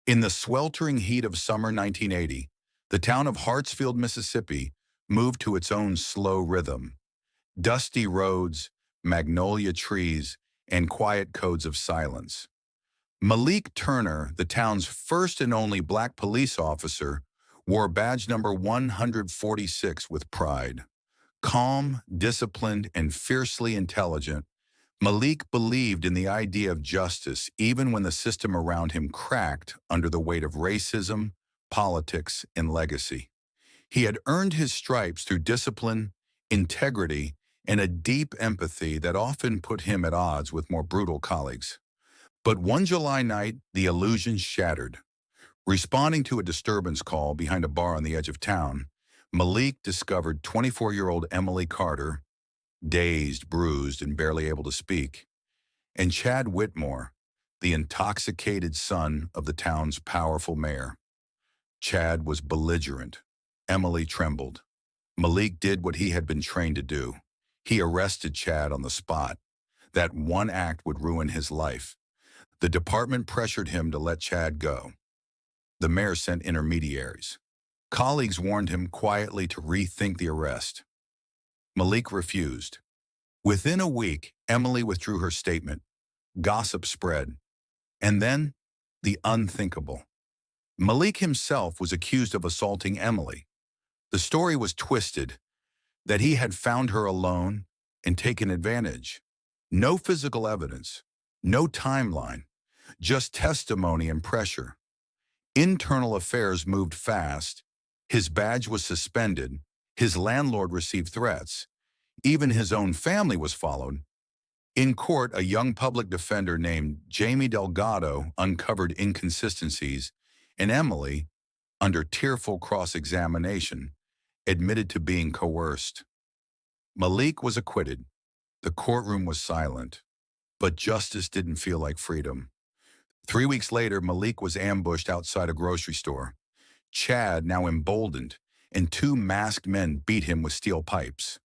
In the sweltering heat of summer 1980, the town of Hartsfield, Mississippi, moved to its own slow rhythm. Dusty roads, magnolia trees, and quiet codes of silence. Malik Turner, the town's first and only black police officer, wore badge number 146 with pride. Calm, disciplined, and fiercely intelligent, Malik believed in the idea of justice even when the system around him cracked under the weight of racism, politics, and legacy. He had earned his stripes through discipline, integrity, and a deep empathy that often put him at odds with more brutal colleagues. But one July night, the illusion shattered. Responding to a disturbance call behind a bar on the edge of town, Malik discovered 24-year-old Emily Carter, dazed, bruised, and barely able to speak, and Chad Whitmore, the intoxicated son of the town's powerful mayor. Chad was belligerent. Emily trembled. Malik did what he had been trained to do. He arrested Chad on the spot. That one act would ruin his life. The department pressured him to let Chad go. The mayor sent intermediaries. Colleagues warned him quietly to rethink the arrest. Malik refused. Within a week, Emily withdrew her statement. Gossip spread. And then, the unthinkable. Malik himself was accused of assaulting Emily. The story was twisted, that he had found her alone and taken advantage. No physical evidence, no timeline, just testimony and pressure. Internal affairs moved fast. His badge was suspended. His landlord received threats. Even his own family was followed. In court, a young public defender named Jamie Delgado uncovered inconsistencies, and Emily, under tearful cross-examination, admitted to being coerced. Malik was acquitted. The courtroom was silent, but justice didn't feel like freedom. 3 weeks later, Malik was ambushed outside a grocery store. Chad, now emboldened, and two masked men beat him with steel pipes.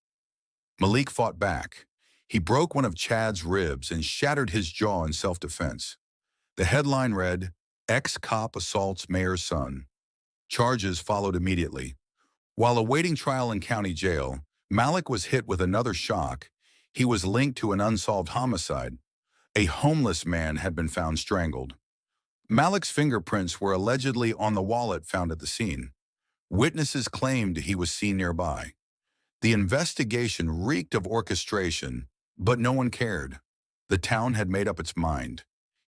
Malik fought back. He broke one of Chad's ribs and shattered his jaw in self-defense. The headline read, "Ex-cop assaults mayor's son." Charges followed immediately. While awaiting trial in county jail, Malik was hit with another shock. He was linked to an unsolved homicide. A homeless man had been found strangled. Malik's fingerprints were allegedly on the wallet found at the scene. Witnesses claimed he was seen nearby. The investigation reeked of orchestration, but no one cared. The town had made up its mind.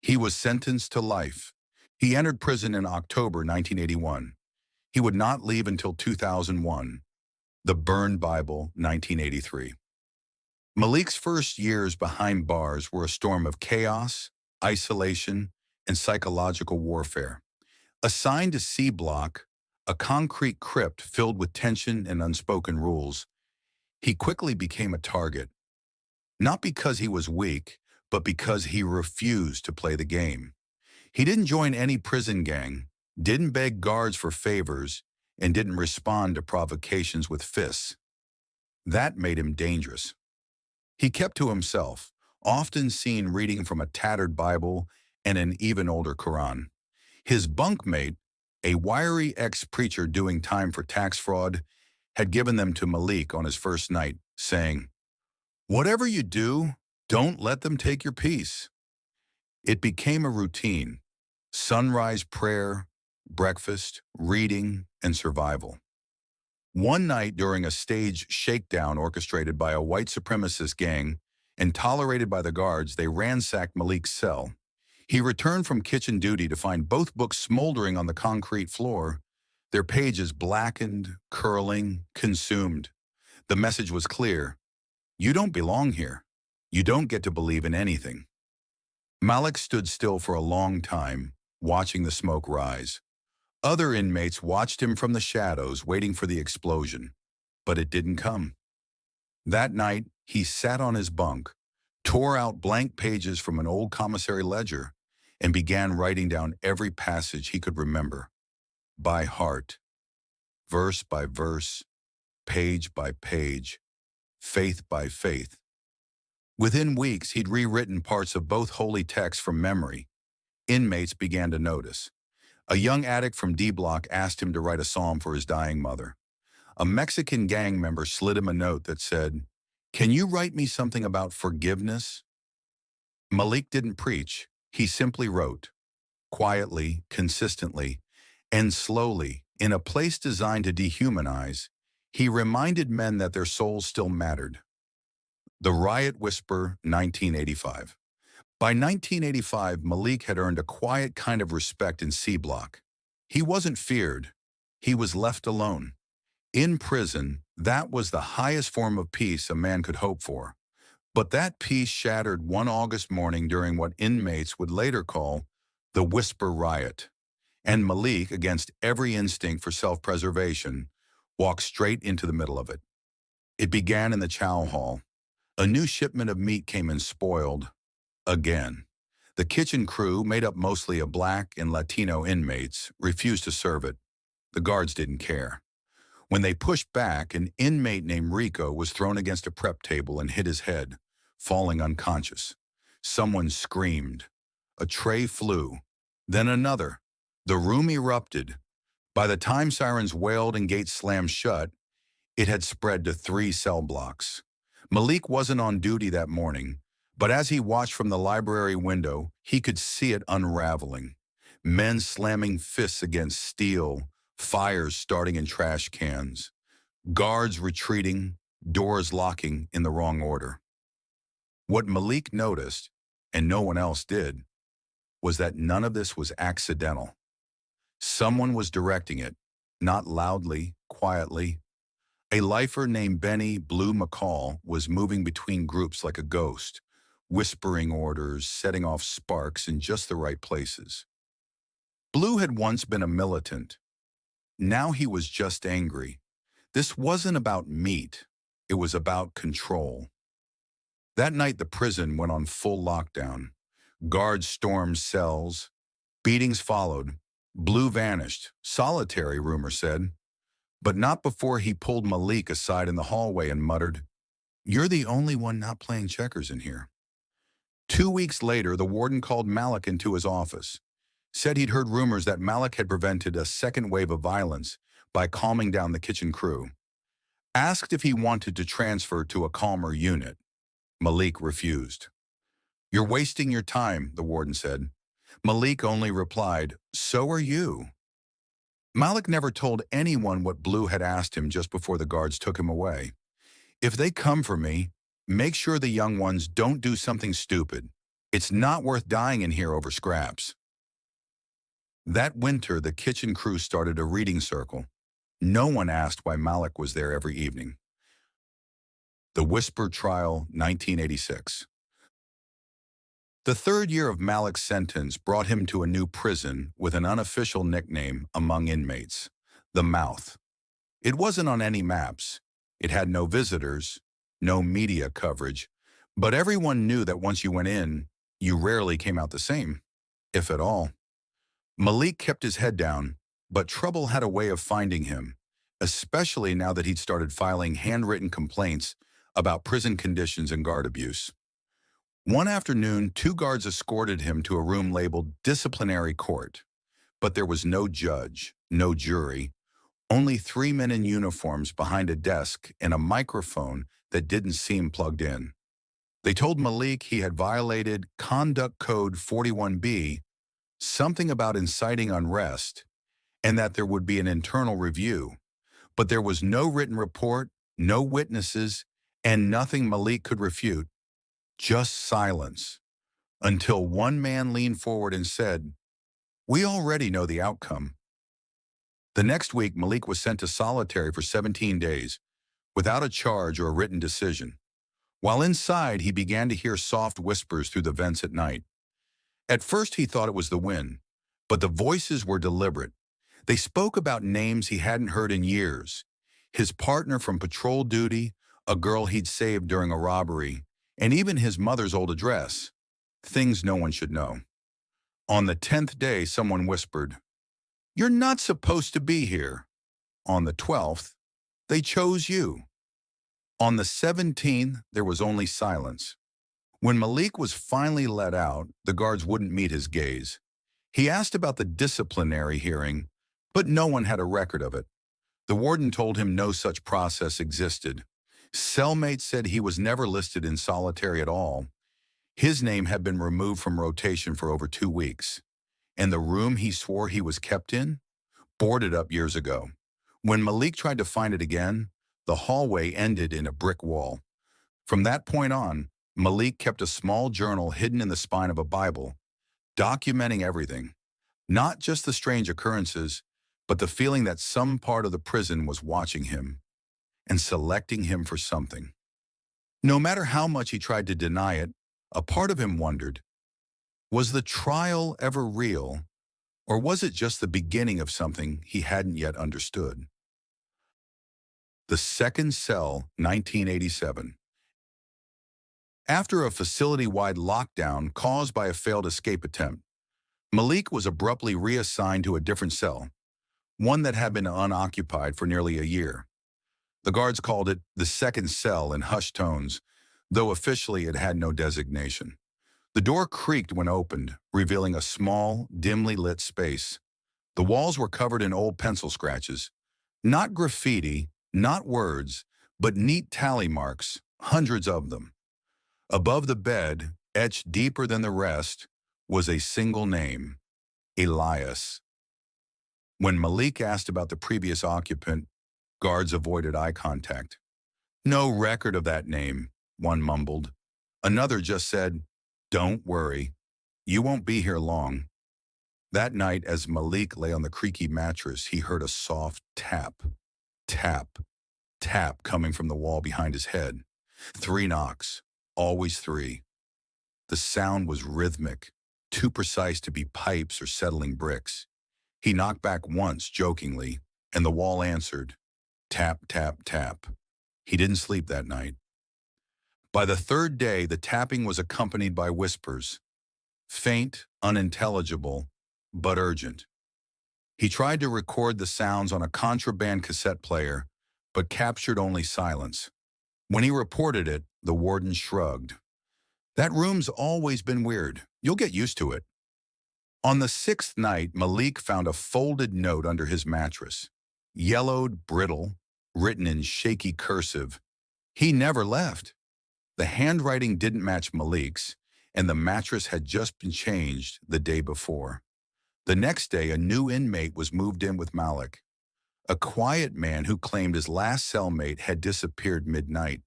He was sentenced to life. He entered prison in October 1981. He would not leave until 2001. The Burned Bible, 1983. Malik's first years behind bars were a storm of chaos, isolation, and psychological warfare. Assigned to C Block, a concrete crypt filled with tension and unspoken rules, he quickly became a target. Not because he was weak, but because he refused to play the game. He didn't join any prison gang, didn't beg guards for favors, and didn't respond to provocations with fists. That made him dangerous. He kept to himself, often seen reading from a tattered Bible and an even older Quran. His bunkmate, a wiry ex-preacher doing time for tax fraud, had given them to Malik on his first night, saying, "Whatever you do, don't let them take your peace." It became a routine: sunrise prayer, breakfast, reading, and survival. One night during a staged shakedown orchestrated by a white supremacist gang and tolerated by the guards, they ransacked Malik's cell. He returned from kitchen duty to find both books smoldering on the concrete floor, their pages blackened, curling, consumed. The message was clear: you don't belong here. You don't get to believe in anything. Malik stood still for a long time, watching the smoke rise. Other inmates watched him from the shadows, waiting for the explosion, but it didn't come. That night, he sat on his bunk, tore out blank pages from an old commissary ledger, and began writing down every passage he could remember, by heart, verse by verse, page by page, faith by faith. Within weeks, he'd rewritten parts of both holy texts from memory. Inmates began to notice. A young addict from D Block asked him to write a psalm for his dying mother. A Mexican gang member slid him a note that said, "Can you write me something about forgiveness?" Malik didn't preach. He simply wrote, quietly, consistently, and slowly, in a place designed to dehumanize. He reminded men that their souls still mattered. The Riot Whisper, 1985. By 1985, Malik had earned a quiet kind of respect in C Block. He wasn't feared. He was left alone. In prison, that was the highest form of peace a man could hope for. But that peace shattered one August morning during what inmates would later call the Whisper Riot. And Malik, against every instinct for self-preservation, walked straight into the middle of it. It began in the chow hall. A new shipment of meat came in spoiled. Again. The kitchen crew, made up mostly of Black and Latino inmates, refused to serve it. The guards didn't care. When they pushed back, an inmate named Rico was thrown against a prep table and hit his head, falling unconscious. Someone screamed. A tray flew. Then another. The room erupted. By the time sirens wailed and gates slammed shut, it had spread to 3 cell blocks. Malik wasn't on duty that morning, but as he watched from the library window, he could see it unraveling. Men slamming fists against steel, fires starting in trash cans, guards retreating, doors locking in the wrong order. What Malik noticed, and no one else did, was that none of this was accidental. Someone was directing it, not loudly, quietly. A lifer named Benny Blue McCall was moving between groups like a ghost, whispering orders, setting off sparks in just the right places. Blue had once been a militant. Now he was just angry. This wasn't about meat. It was about control. That night the prison went on full lockdown. Guards stormed cells. Beatings followed. Blue vanished. Solitary, rumor said. But not before he pulled Malik aside in the hallway and muttered, "You're the only one not playing checkers in here." 2 weeks later, the warden called Malik into his office. Said he'd heard rumors that Malik had prevented a second wave of violence by calming down the kitchen crew. Asked if he wanted to transfer to a calmer unit. Malik refused. "You're wasting your time," the warden said. Malik only replied, "So are you." Malik never told anyone what Blue had asked him just before the guards took him away. "If they come for me, make sure the young ones don't do something stupid. It's not worth dying in here over scraps." That winter, the kitchen crew started a reading circle. No one asked why Malik was there every evening. The Whisper Trial, 1986. The 3rd year of Malik's sentence brought him to a new prison with an unofficial nickname among inmates, the Mouth. It wasn't on any maps. It had no visitors, no media coverage, but everyone knew that once you went in, you rarely came out the same, if at all. Malik kept his head down, but trouble had a way of finding him, especially now that he'd started filing handwritten complaints about prison conditions and guard abuse. One afternoon, 2 guards escorted him to a room labeled disciplinary court. But there was no judge, no jury, only 3 men in uniforms behind a desk and a microphone that didn't seem plugged in. They told Malik he had violated Conduct Code 41B, something about inciting unrest, and that there would be an internal review. But there was no written report, no witnesses, and nothing Malik could refute. Just silence, until one man leaned forward and said, "We already know the outcome." The next week, Malik was sent to solitary for 17 days, without a charge or a written decision. While inside, he began to hear soft whispers through the vents at night. At first, he thought it was the wind, but the voices were deliberate. They spoke about names he hadn't heard in years. His partner from patrol duty, a girl he'd saved during a robbery, and even his mother's old address, things no one should know. On the 10th day, someone whispered, "You're not supposed to be here." On the 12th, they chose you. On the 17th, there was only silence. When Malik was finally let out, the guards wouldn't meet his gaze. He asked about the disciplinary hearing, but no one had a record of it. The warden told him no such process existed. Cellmates said he was never listed in solitary at all. His name had been removed from rotation for over 2 weeks. And the room he swore he was kept in? Boarded up years ago. When Malik tried to find it again, the hallway ended in a brick wall. From that point on, Malik kept a small journal hidden in the spine of a Bible, documenting everything, not just the strange occurrences, but the feeling that some part of the prison was watching him and selecting him for something. No matter how much he tried to deny it, a part of him wondered, was the trial ever real, or was it just the beginning of something he hadn't yet understood? The Second Cell, 1987. After a facility-wide lockdown caused by a failed escape attempt, Malik was abruptly reassigned to a different cell, one that had been unoccupied for nearly a year. The guards called it the Second Cell in hushed tones, though officially it had no designation. The door creaked when opened, revealing a small, dimly lit space. The walls were covered in old pencil scratches. Not graffiti, not words, but neat tally marks, hundreds of them. Above the bed, etched deeper than the rest, was a single name, Elias. When Malik asked about the previous occupant, guards avoided eye contact. "No record of that name," one mumbled. Another just said, "Don't worry, you won't be here long." That night, as Malik lay on the creaky mattress, he heard a soft tap, tap, tap coming from the wall behind his head. 3 knocks, always 3. The sound was rhythmic, too precise to be pipes or settling bricks. He knocked back once, jokingly, and the wall answered, tap, tap, tap. He didn't sleep that night. By the 3rd day, the tapping was accompanied by whispers, faint, unintelligible, but urgent. He tried to record the sounds on a contraband cassette player, but captured only silence. When he reported it, the warden shrugged. "That room's always been weird. You'll get used to it." On the 6th night, Malik found a folded note under his mattress. Yellowed, brittle, written in shaky cursive. He never left. The handwriting didn't match Malik's, and the mattress had just been changed the day before. The next day, a new inmate was moved in with Malik, a quiet man who claimed his last cellmate had disappeared midnight.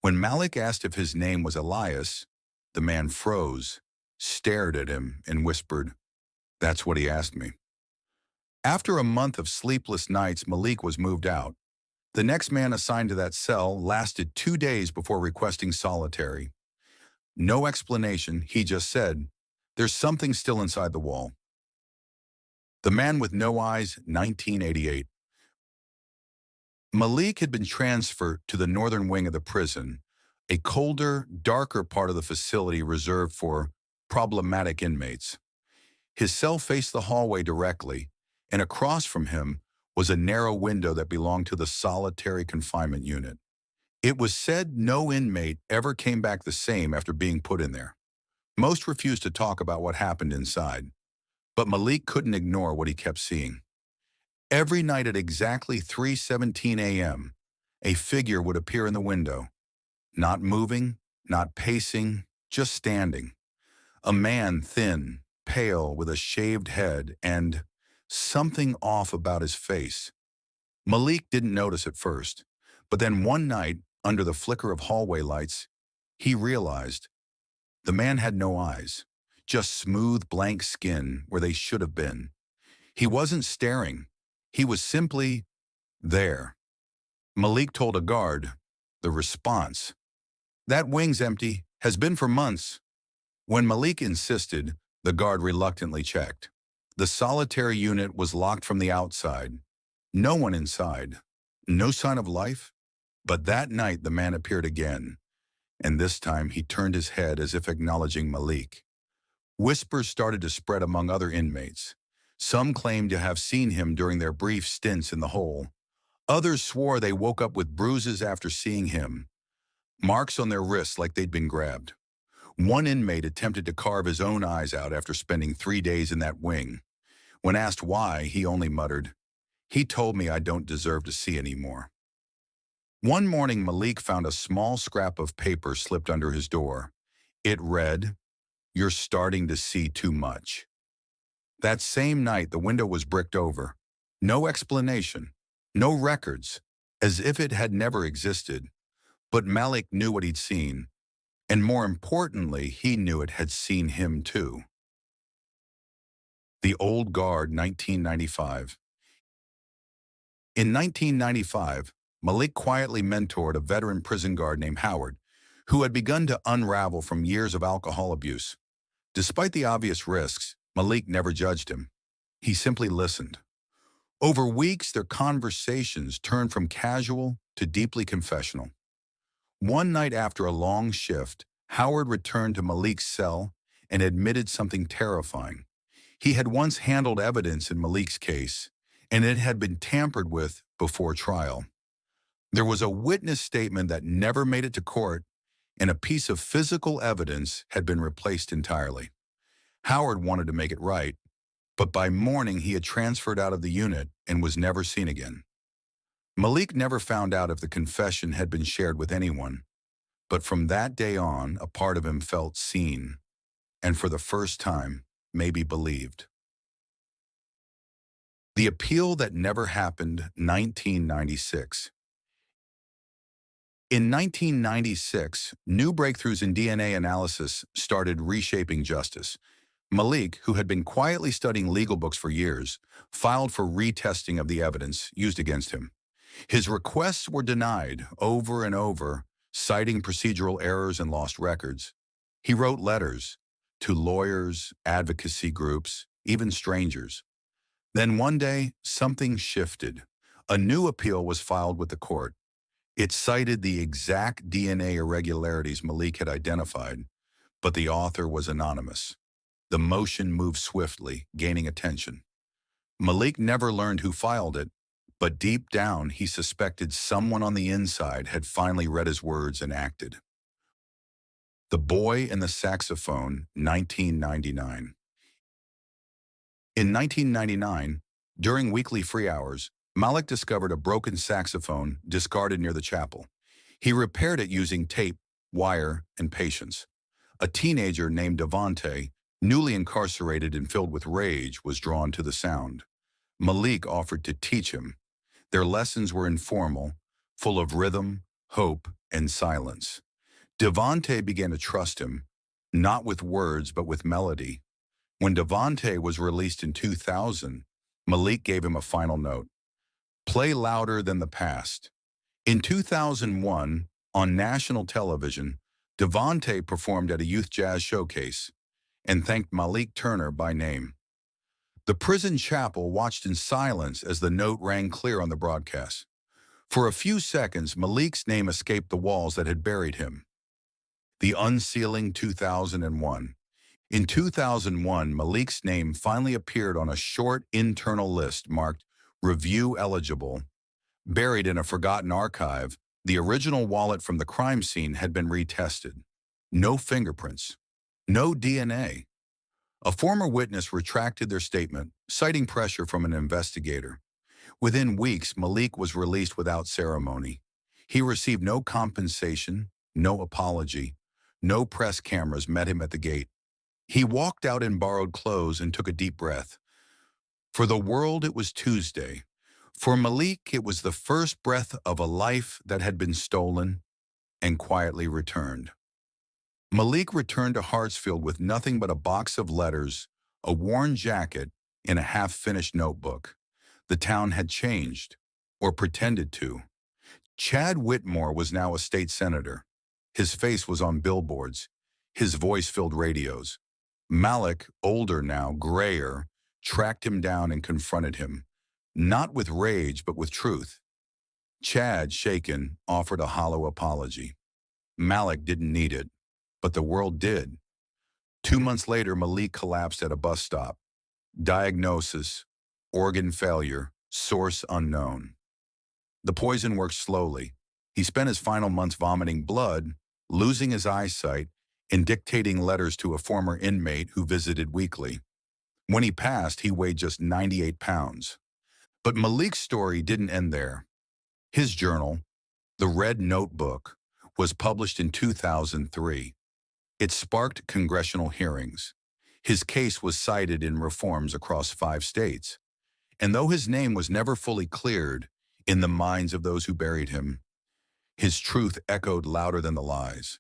When Malik asked if his name was Elias, the man froze, stared at him, and whispered, "That's what he asked me." After a month of sleepless nights, Malik was moved out. The next man assigned to that cell lasted 2 days before requesting solitary. No explanation, he just said, "There's something still inside the wall." The Man with No Eyes, 1988. Malik had been transferred to the northern wing of the prison, a colder, darker part of the facility reserved for problematic inmates. His cell faced the hallway directly, and across from him was a narrow window that belonged to the solitary confinement unit. It was said no inmate ever came back the same after being put in there. Most refused to talk about what happened inside, but Malik couldn't ignore what he kept seeing. Every night at exactly 3:17 a.m., a figure would appear in the window, not moving, not pacing, just standing. A man, thin, pale, with a shaved head, and something off about his face. Malik didn't notice at first, but then one night, under the flicker of hallway lights, he realized the man had no eyes, just smooth, blank skin where they should have been. He wasn't staring. He was simply there. Malik told a guard, the response, "That wing's empty, has been for months." When Malik insisted, the guard reluctantly checked. The solitary unit was locked from the outside. No one inside. No sign of life. But that night the man appeared again, and this time he turned his head as if acknowledging Malik. Whispers started to spread among other inmates. Some claimed to have seen him during their brief stints in the hole. Others swore they woke up with bruises after seeing him, marks on their wrists like they'd been grabbed. One inmate attempted to carve his own eyes out after spending 3 days in that wing. When asked why, he only muttered, "He told me I don't deserve to see anymore." One morning, Malik found a small scrap of paper slipped under his door. It read, "You're starting to see too much." That same night, the window was bricked over. No explanation, no records, as if it had never existed. But Malik knew what he'd seen, and more importantly, he knew it had seen him too. The Old Guard, 1995. In 1995, Malik quietly mentored a veteran prison guard named Howard, who had begun to unravel from years of alcohol abuse. Despite the obvious risks, Malik never judged him. He simply listened. Over weeks, their conversations turned from casual to deeply confessional. One night after a long shift, Howard returned to Malik's cell and admitted something terrifying. He had once handled evidence in Malik's case, and it had been tampered with before trial. There was a witness statement that never made it to court, and a piece of physical evidence had been replaced entirely. Howard wanted to make it right, but by morning he had transferred out of the unit and was never seen again. Malik never found out if the confession had been shared with anyone, but from that day on, a part of him felt seen, and for the first time, maybe believed. The Appeal That Never Happened, 1996. In 1996, new breakthroughs in DNA analysis started reshaping justice. Malik, who had been quietly studying legal books for years, filed for retesting of the evidence used against him. His requests were denied over and over, citing procedural errors and lost records. He wrote letters to lawyers, advocacy groups, even strangers. Then one day, something shifted. A new appeal was filed with the court. It cited the exact DNA irregularities Malik had identified, but the author was anonymous. The motion moved swiftly, gaining attention. Malik never learned who filed it, but deep down he suspected someone on the inside had finally read his words and acted. The Boy and the Saxophone, 1999. In 1999, during weekly free hours, Malik discovered a broken saxophone discarded near the chapel. He repaired it using tape, wire, and patience. A teenager named Devante, newly incarcerated and filled with rage, was drawn to the sound. Malik offered to teach him. Their lessons were informal, full of rhythm, hope, and silence. Devante began to trust him, not with words but with melody. When Devante was released in 2000, Malik gave him a final note: "Play louder than the past." In 2001, on national television, Devante performed at a youth jazz showcase and thanked Malik Turner by name. The prison chapel watched in silence as the note rang clear on the broadcast. For a few seconds, Malik's name escaped the walls that had buried him. The Unsealing, 2001. In 2001, Malik's name finally appeared on a short internal list marked Review Eligible. Buried in a forgotten archive, the original wallet from the crime scene had been retested. No fingerprints. No DNA. A former witness retracted their statement, citing pressure from an investigator. Within weeks, Malik was released without ceremony. He received no compensation, no apology. No press cameras met him at the gate. He walked out in borrowed clothes and took a deep breath. For the world, it was Tuesday. For Malik, it was the first breath of a life that had been stolen and quietly returned. Malik returned to Hartsfield with nothing but a box of letters, a worn jacket, and a half-finished notebook. The town had changed, or pretended to. Chad Whitmore was now a state senator. His face was on billboards. His voice filled radios. Malik, older now, grayer, tracked him down and confronted him, not with rage but with truth. Chad, shaken, offered a hollow apology. Malik didn't need it, but the world did. 2 months later, Malik collapsed at a bus stop. Diagnosis: organ failure, source unknown. The poison worked slowly. He spent his final months vomiting blood, losing his eyesight, and dictating letters to a former inmate who visited weekly. When he passed, he weighed just 98 pounds. But Malik's story didn't end there. His journal, The Red Notebook, was published in 2003. It sparked congressional hearings. His case was cited in reforms across 5 states. And though his name was never fully cleared in the minds of those who buried him, his truth echoed louder than the lies.